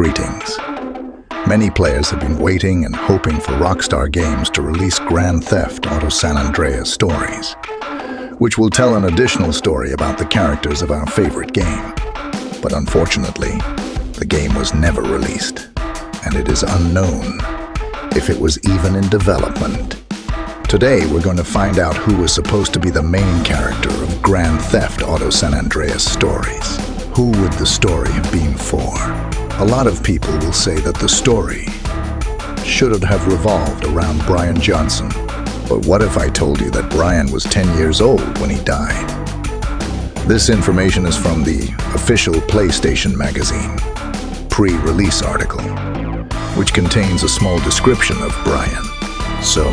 greetings. Many players have been waiting and hoping for Rockstar Games to release Grand Theft Auto San Andreas Stories, which will tell an additional story about the characters of our favorite game. But unfortunately, the game was never released, and it is unknown if it was even in development. Today, we're going to find out who was supposed to be the main character of Grand Theft Auto San Andreas Stories. Who would the story have been for? A lot of people will say that the story should have revolved around Brian Johnson. But what if I told you that Brian was 10 years old when he died? This information is from the official PlayStation magazine pre-release article, which contains a small description of Brian. So,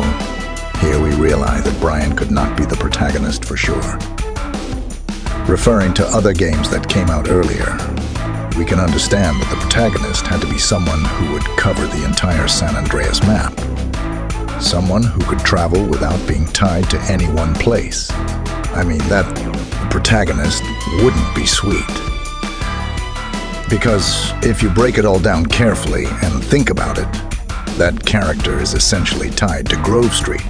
here we realize that Brian could not be the protagonist for sure. Referring to other games that came out earlier, we can understand that the protagonist had to be someone who would cover the entire San Andreas map. Someone who could travel without being tied to any one place. I mean, that protagonist wouldn't be sweet. Because if you break it all down carefully and think about it, that character is essentially tied to Grove Street.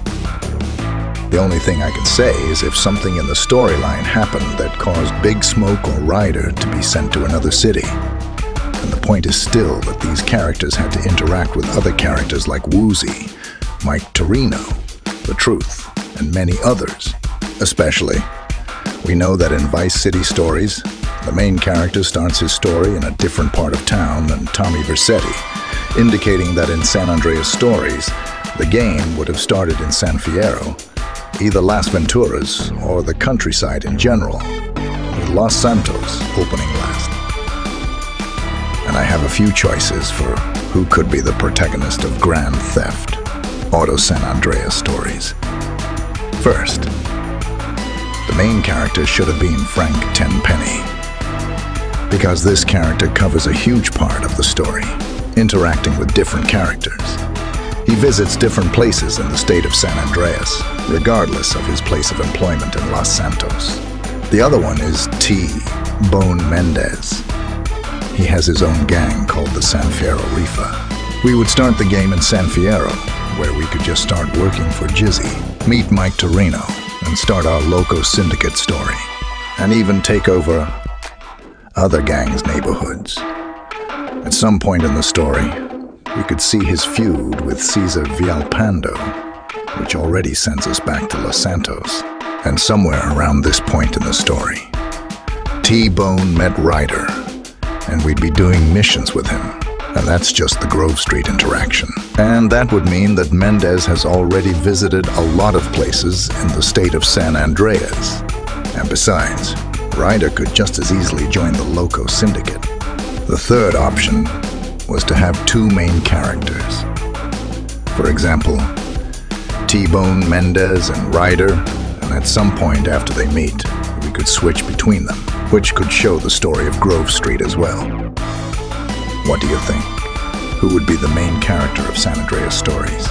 The only thing I can say is if something in the storyline happened that caused Big Smoke or Ryder to be sent to another city. And the point is still that these characters had to interact with other characters like Woozy, Mike Torino, The Truth, and many others. Especially, we know that in Vice City Stories, the main character starts his story in a different part of town than Tommy Vercetti, indicating that in San Andreas Stories, the game would have started in San Fierro, either Las Venturas or the countryside in general, with Los Santos opening last. And I have a few choices for who could be the protagonist of Grand Theft Auto San Andreas Stories. First, the main character should have been Frank Tenpenny, because this character covers a huge part of the story, interacting with different characters. He visits different places in the state of San Andreas, regardless of his place of employment in Los Santos. The other one is T-Bone Mendez. He has his own gang called the San Fierro Rifa. We would start the game in San Fierro, where we could just start working for Jizzy, meet Mike Torino, and start our Loco Syndicate story, and even take over other gangs' neighborhoods. At some point in the story, we could see his feud with Cesar Villalpando, which already sends us back to Los Santos. And somewhere around this point in the story, T-Bone met Ryder, and we'd be doing missions with him. And that's just the Grove Street interaction. And that would mean that Mendez has already visited a lot of places in the state of San Andreas. And besides, Ryder could just as easily join the Loco Syndicate. The third option was to have two main characters. For example, T-Bone Mendez and Ryder, and at some point after they meet, we could switch between them, which could show the story of Grove Street as well. What do you think? Who would be the main character of San Andreas Stories?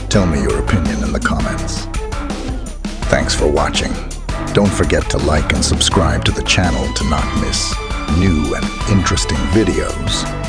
Tell me your opinion in the comments. Thanks for watching. Don't forget to like and subscribe to the channel to not miss new and interesting videos.